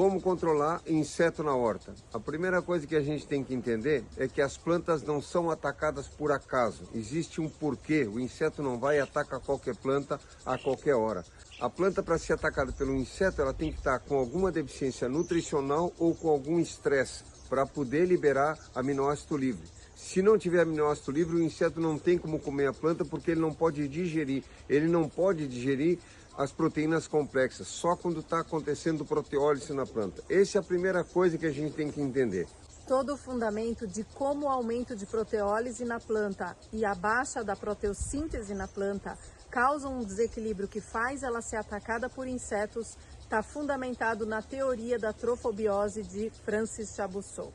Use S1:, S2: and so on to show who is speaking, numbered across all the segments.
S1: Como controlar inseto na horta? A primeira coisa que a gente tem que entender é que as plantas não são atacadas por acaso. Existe um porquê. O inseto não vai e ataca qualquer planta a qualquer hora. A planta, para ser atacada pelo inseto, ela tem que estar com alguma deficiência nutricional ou com algum estresse para poder liberar aminoácido livre. Se não tiver aminoácido livre, o inseto não tem como comer a planta porque ele não pode digerir. Ele não pode digerir as proteínas complexas, só quando está acontecendo proteólise na planta. Essa é a primeira coisa que a gente tem que entender.
S2: Todo o fundamento de como o aumento de proteólise na planta e a baixa da proteossíntese na planta causam um desequilíbrio que faz ela ser atacada por insetos está fundamentado na teoria da trofobiose de Francis Chabousseau.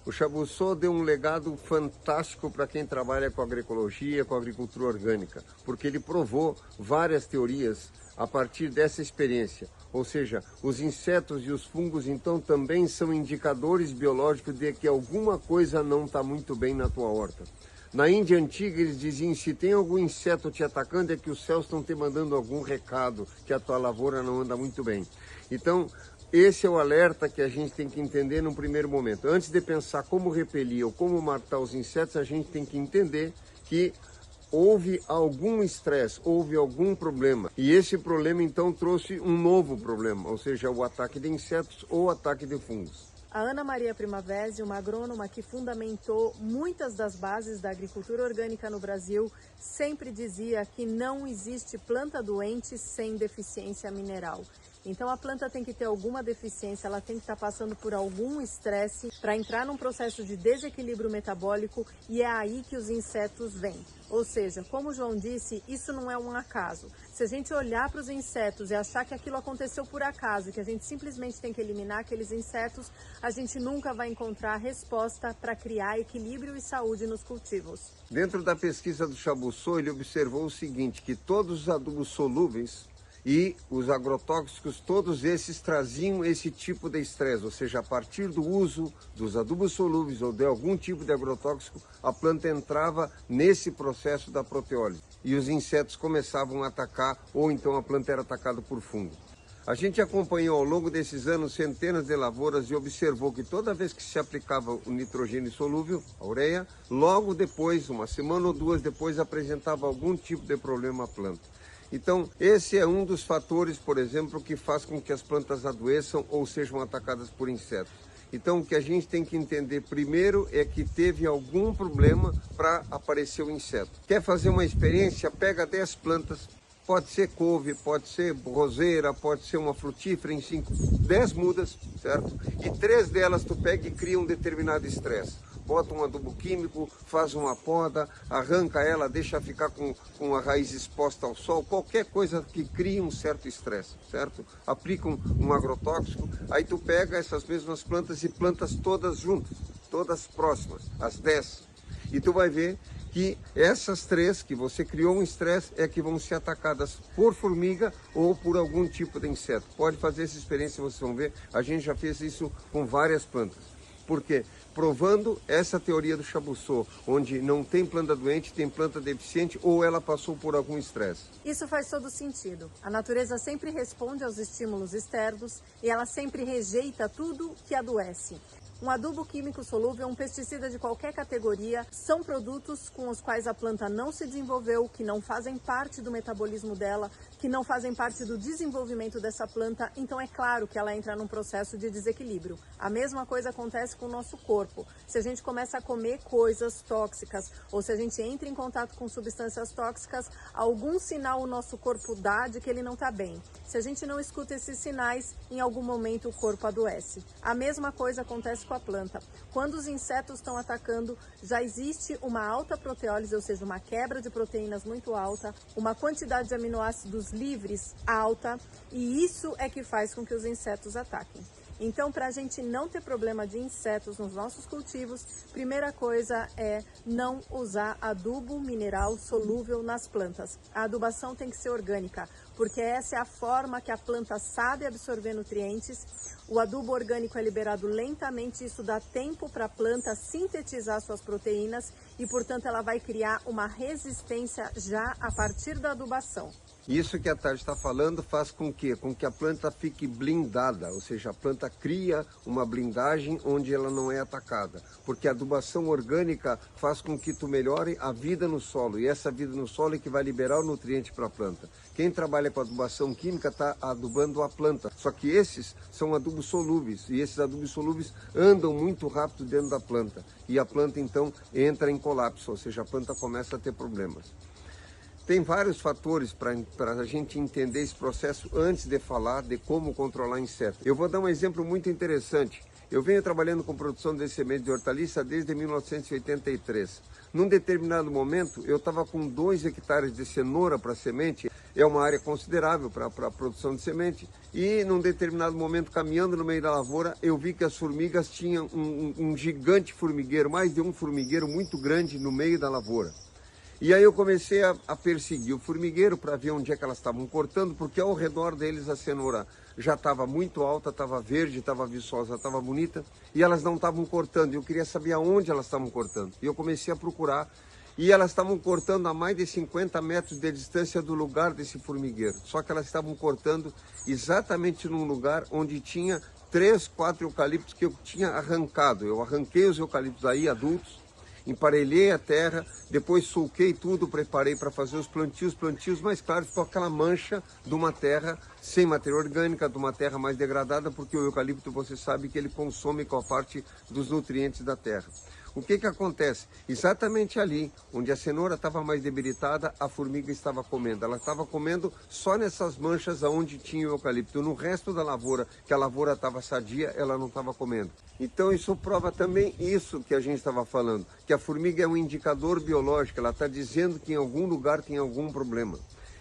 S1: O Chabousseau deu um legado fantástico para quem trabalha com agroecologia, com agricultura orgânica, porque ele provou várias teorias a partir dessa experiência. Ou seja, os insetos e os fungos então também são indicadores biológicos de que alguma coisa não está muito bem na tua horta. Na Índia antiga eles diziam, se tem algum inseto te atacando é que os céus estão te mandando algum recado, que a tua lavoura não anda muito bem. Então, esse é o alerta que a gente tem que entender num primeiro momento. Antes de pensar como repelir ou como matar os insetos, a gente tem que entender que houve algum estresse, houve algum problema. E esse problema então trouxe um novo problema, ou seja, o ataque de insetos ou o ataque de fungos.
S2: A Ana Maria Primavesi, uma agrônoma que fundamentou muitas das bases da agricultura orgânica no Brasil, sempre dizia que não existe planta doente sem deficiência mineral. Então a planta tem que ter alguma deficiência, ela tem que estar passando por algum estresse para entrar num processo de desequilíbrio metabólico e é aí que os insetos vêm. Ou seja, como o João disse, isso não é um acaso. Se a gente olhar para os insetos e achar que aquilo aconteceu por acaso e que a gente simplesmente tem que eliminar aqueles insetos, a gente nunca vai encontrar a resposta para criar equilíbrio e saúde nos cultivos.
S1: Dentro da pesquisa do Chabousseau, ele observou o seguinte, que todos os adubos solúveis e os agrotóxicos, todos esses traziam esse tipo de estresse, ou seja, a partir do uso dos adubos solúveis ou de algum tipo de agrotóxico, a planta entrava nesse processo da proteólise e os insetos começavam a atacar ou então a planta era atacada por fungo. A gente acompanhou ao longo desses anos centenas de lavouras e observou que toda vez que se aplicava o nitrogênio solúvel, a ureia, logo depois, uma semana ou duas depois, apresentava algum tipo de problema à planta. Então, esse é um dos fatores, por exemplo, que faz com que as plantas adoeçam ou sejam atacadas por insetos. Então, o que a gente tem que entender primeiro é que teve algum problema para aparecer o inseto. Quer fazer uma experiência? Pega 10 plantas, pode ser couve, pode ser roseira, pode ser uma frutífera, em 10 mudas, certo? E 3 delas tu pega e cria um determinado estresse. Bota um adubo químico, faz uma poda, arranca ela, deixa ficar com a raiz exposta ao sol, qualquer coisa que crie um certo estresse, certo? Aplica um agrotóxico, aí tu pega essas mesmas plantas e plantas todas juntas, todas próximas, as 10. E tu vai ver que essas 3 que você criou um estresse é que vão ser atacadas por formiga ou por algum tipo de inseto. Pode fazer essa experiência, vocês vão ver, a gente já fez isso com várias plantas. Por quê? Provando essa teoria do Chabousseau, onde não tem planta doente, tem planta deficiente ou ela passou por algum estresse.
S2: Isso faz todo sentido. A natureza sempre responde aos estímulos externos e ela sempre rejeita tudo que adoece. Um adubo químico solúvel, um pesticida de qualquer categoria, são produtos com os quais a planta não se desenvolveu, que não fazem parte do metabolismo dela, que não fazem parte do desenvolvimento dessa planta, então é claro que ela entra num processo de desequilíbrio. A mesma coisa acontece com o nosso corpo. Se a gente começa a comer coisas tóxicas ou se a gente entra em contato com substâncias tóxicas, algum sinal o nosso corpo dá de que ele não está bem. Se a gente não escuta esses sinais, em algum momento o corpo adoece. A mesma coisa acontece com a planta. Quando os insetos estão atacando, já existe uma alta proteólise, ou seja, uma quebra de proteínas muito alta, uma quantidade de aminoácidos livres alta, e isso é que faz com que os insetos ataquem. Então, para a gente não ter problema de insetos nos nossos cultivos, primeira coisa é não usar adubo mineral solúvel nas plantas. A adubação tem que ser orgânica, porque essa é a forma que a planta sabe absorver nutrientes. O adubo orgânico é liberado lentamente, isso dá tempo para a planta sintetizar suas proteínas e, portanto, ela vai criar uma resistência já a partir da adubação.
S1: Isso que a Tati está falando faz com que a planta fique blindada, ou seja, a planta cria uma blindagem onde ela não é atacada, porque a adubação orgânica faz com que tu melhore a vida no solo, e essa vida no solo é que vai liberar o nutriente para a planta. Quem trabalha com adubação química está adubando a planta, só que esses são adubos solúveis, e esses adubos solúveis andam muito rápido dentro da planta, e a planta então entra em colapso, ou seja, a planta começa a ter problemas. Tem vários fatores para a gente entender esse processo antes de falar de como controlar insetos. Eu vou dar um exemplo muito interessante. Eu venho trabalhando com produção de sementes de hortaliça desde 1983. Num determinado momento, eu estava com 2 hectares de cenoura para semente. É uma área considerável para a produção de semente. E num determinado momento, caminhando no meio da lavoura, eu vi que as formigas tinham um gigante formigueiro, mais de um formigueiro muito grande no meio da lavoura. E aí eu comecei a perseguir o formigueiro para ver onde é que elas estavam cortando, porque ao redor deles a cenoura já estava muito alta, estava verde, estava viçosa, estava bonita, e elas não estavam cortando. Eu queria saber aonde elas estavam cortando. E eu comecei a procurar, e elas estavam cortando a mais de 50 metros de distância do lugar desse formigueiro. Só que elas estavam cortando exatamente num lugar onde tinha 3, 4 eucaliptos que eu tinha arrancado. Eu arranquei os eucaliptos aí, adultos, emparelhei a terra, depois sulquei tudo, preparei para fazer os plantios mais claros, ficou aquela mancha de uma terra sem matéria orgânica, de uma terra mais degradada, porque o eucalipto, você sabe que ele consome com a parte dos nutrientes da terra. O que acontece? Exatamente ali, onde a cenoura estava mais debilitada, a formiga estava comendo. Ela estava comendo só nessas manchas onde tinha o eucalipto. No resto da lavoura, que a lavoura estava sadia, ela não estava comendo. Então isso prova também isso que a gente estava falando, que a formiga é um indicador biológico, ela está dizendo que em algum lugar tem algum problema.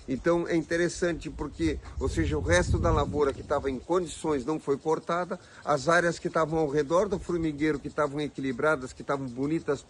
S1: Então é interessante porque, ou seja, o resto da lavoura que estava em condições não foi cortada, as áreas que estavam ao redor do formigueiro, que estavam equilibradas, que estavam bonitas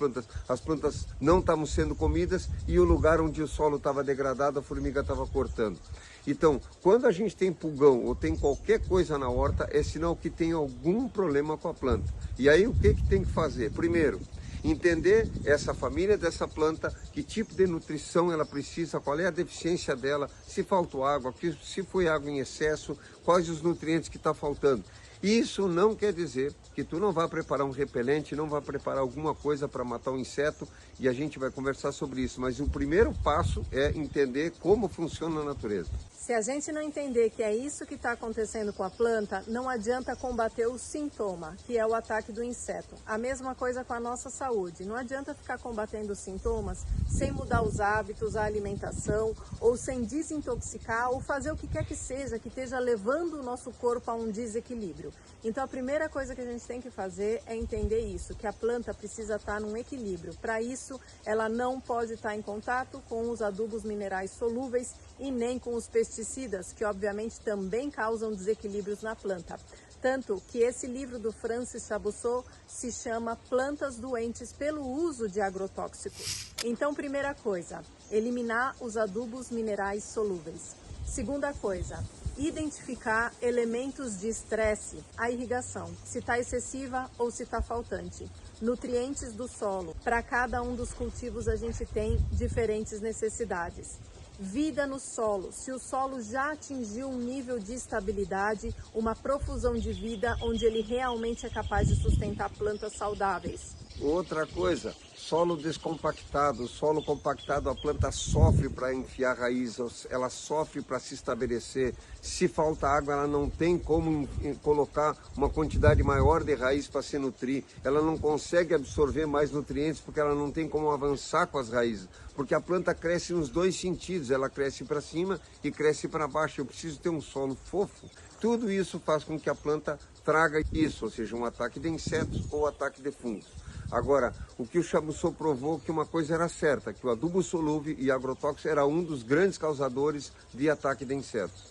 S1: as plantas não estavam sendo comidas, e o lugar onde o solo estava degradado, a formiga estava cortando. Então, quando a gente tem pulgão ou tem qualquer coisa na horta, é sinal que tem algum problema com a planta. E aí o que tem que fazer? Primeiro, entender essa família dessa planta, que tipo de nutrição ela precisa, qual é a deficiência dela, se faltou água, se foi água em excesso, quais os nutrientes que está faltando. Isso não quer dizer que tu não vai preparar um repelente, não vai preparar alguma coisa para matar um inseto, e a gente vai conversar sobre isso. Mas o primeiro passo é entender como funciona a natureza.
S2: Se a gente não entender que é isso que está acontecendo com a planta, não adianta combater o sintoma, que é o ataque do inseto. A mesma coisa com a nossa saúde. Não adianta ficar combatendo os sintomas sem mudar os hábitos, a alimentação, ou sem desintoxicar, ou fazer o que quer que seja, que esteja levando o nosso corpo a um desequilíbrio. Então a primeira coisa que a gente tem que fazer é entender isso, que a planta precisa estar num equilíbrio. Para isso, ela não pode estar em contato com os adubos minerais solúveis e nem com os pesticidas, que obviamente também causam desequilíbrios na planta. Tanto que esse livro do Francis Chabousseau se chama Plantas Doentes pelo Uso de Agrotóxicos. Então, primeira coisa, eliminar os adubos minerais solúveis. Segunda coisa, identificar elementos de estresse, a irrigação, se está excessiva ou se está faltante. Nutrientes do solo, para cada um dos cultivos a gente tem diferentes necessidades. Vida no solo, se o solo já atingiu um nível de estabilidade, uma profusão de vida onde ele realmente é capaz de sustentar plantas saudáveis.
S1: Outra coisa, solo descompactado. Solo compactado, a planta sofre para enfiar raiz, ela sofre para se estabelecer. Se falta água, ela não tem como colocar uma quantidade maior de raiz para se nutrir. Ela não consegue absorver mais nutrientes porque ela não tem como avançar com as raízes. Porque a planta cresce nos dois sentidos, ela cresce para cima e cresce para baixo. Eu preciso ter um solo fofo. Tudo isso faz com que a planta traga isso, ou seja, um ataque de insetos ou ataque de fungos. Agora, o que o Chabousseau provou que uma coisa era certa, que o adubo solúvel e agrotóxico era um dos grandes causadores de ataque de insetos.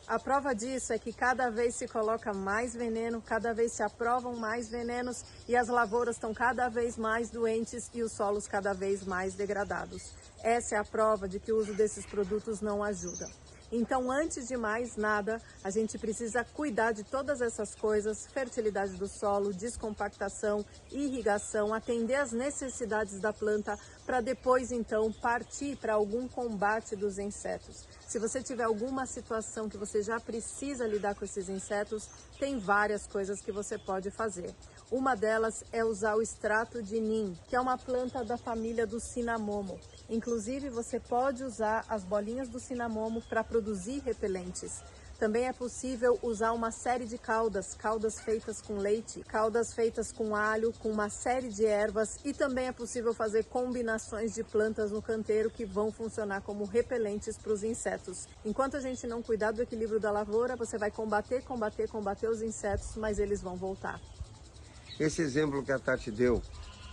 S2: A prova disso é que cada vez se coloca mais veneno, cada vez se aprovam mais venenos e as lavouras estão cada vez mais doentes e os solos cada vez mais degradados. Essa é a prova de que o uso desses produtos não ajuda. Então, antes de mais nada, a gente precisa cuidar de todas essas coisas: fertilidade do solo, descompactação, irrigação, atender às necessidades da planta, para depois então partir para algum combate dos insetos. Se você tiver alguma situação que você já precisa lidar com esses insetos, tem várias coisas que você pode fazer. Uma delas é usar o extrato de Neem, que é uma planta da família do cinamomo. Inclusive, você pode usar as bolinhas do cinamomo para produzir repelentes. Também é possível usar uma série de caldas feitas com leite, caldas feitas com alho, com uma série de ervas, e também é possível fazer combinações de plantas no canteiro que vão funcionar como repelentes para os insetos. Enquanto a gente não cuidar do equilíbrio da lavoura, você vai combater os insetos, mas eles vão voltar.
S1: Esse exemplo que a Tati deu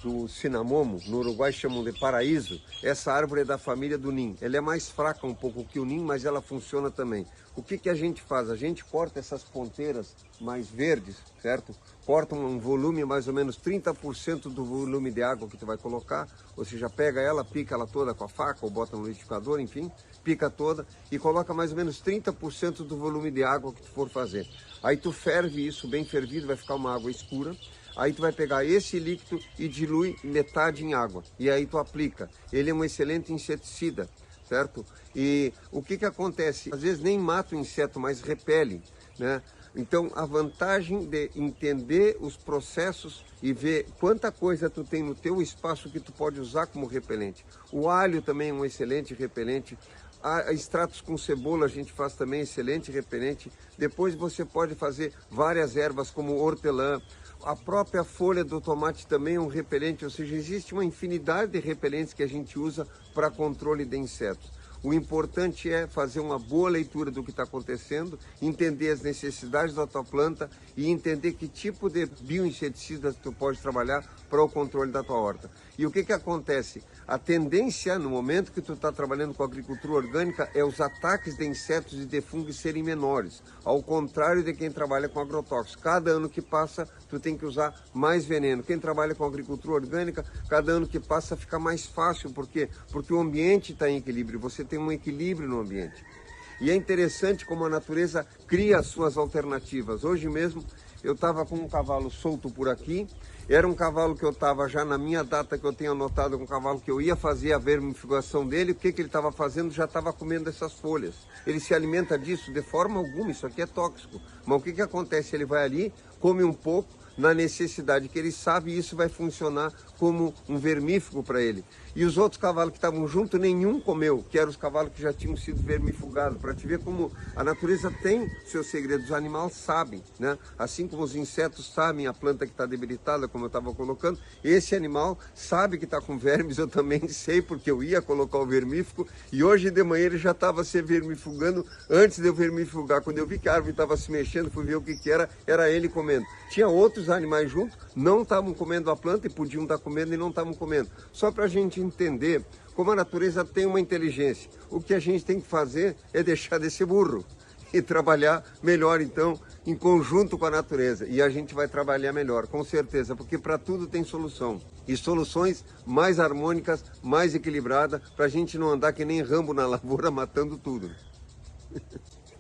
S1: do cinamomo, no Uruguai chamam de paraíso, essa árvore é da família do Neem. Ela é mais fraca um pouco que o Neem, mas ela funciona também. O que a gente faz? A gente corta essas ponteiras mais verdes, certo? Corta um volume, mais ou menos 30% do volume de água que tu vai colocar, ou seja, pega ela, pica ela toda com a faca ou bota no liquidificador, enfim, pica toda e coloca mais ou menos 30% do volume de água que tu for fazer. Aí tu ferve isso bem fervido, vai ficar uma água escura. Aí tu vai pegar esse líquido e dilui metade em água. E aí tu aplica. Ele é um excelente inseticida, certo? E o que acontece? Às vezes nem mata o inseto, mas repele, né? Então a vantagem de entender os processos e ver quanta coisa tu tem no teu espaço que tu pode usar como repelente. O alho também é um excelente repelente. Extratos com cebola a gente faz também excelente repelente. Depois você pode fazer várias ervas como hortelã. A própria folha do tomate também é um repelente, ou seja, existe uma infinidade de repelentes que a gente usa para controle de insetos. O importante é fazer uma boa leitura do que está acontecendo, entender as necessidades da tua planta e entender que tipo de bioinseticidas tu pode trabalhar para o controle da tua horta. E o que acontece? A tendência, no momento que tu está trabalhando com agricultura orgânica, é os ataques de insetos e de fungos serem menores, ao contrário de quem trabalha com agrotóxicos. Cada ano que passa, tu tem que usar mais veneno. Quem trabalha com agricultura orgânica, cada ano que passa fica mais fácil. Por quê? Porque o ambiente está em equilíbrio, você tem um equilíbrio no ambiente. E é interessante como a natureza cria as suas alternativas. Hoje mesmo eu estava com um cavalo solto por aqui, era um cavalo que eu estava já na minha data que eu tenho anotado, um cavalo que eu ia fazer a vermifugação dele. O que ele estava fazendo? Já estava comendo essas folhas. Ele se alimenta disso de forma alguma, isso aqui é tóxico. Mas o que acontece? Ele vai ali, come um pouco, na necessidade que ele sabe, e isso vai funcionar como um vermífugo para ele. E os outros cavalos que estavam junto, nenhum comeu, que eram os cavalos que já tinham sido vermifugados, para te ver como a natureza tem seus segredos, os animais sabem, né? Assim como os insetos sabem a planta que está debilitada, como eu estava colocando, esse animal sabe que está com vermes, eu também sei, porque eu ia colocar o vermífugo, e hoje de manhã ele já estava se vermifugando antes de eu vermifugar. Quando eu vi que a árvore estava se mexendo, fui ver o que era ele comendo. Tinha outros animais juntos, não estavam comendo a planta e podiam estar comendo e não estavam comendo. Só para a gente entender como a natureza tem uma inteligência. O que a gente tem que fazer é deixar de ser burro e trabalhar melhor, então, em conjunto com a natureza. E a gente vai trabalhar melhor, com certeza, porque para tudo tem solução. E soluções mais harmônicas, mais equilibradas, para a gente não andar que nem Rambo na lavoura matando tudo.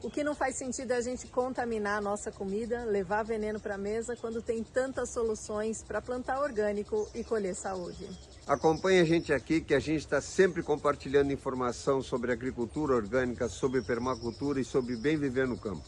S2: O que não faz sentido é a gente contaminar a nossa comida, levar veneno para a mesa, quando tem tantas soluções para plantar orgânico e colher saúde.
S1: Acompanhe a gente aqui, que a gente está sempre compartilhando informação sobre agricultura orgânica, sobre permacultura e sobre bem viver no campo.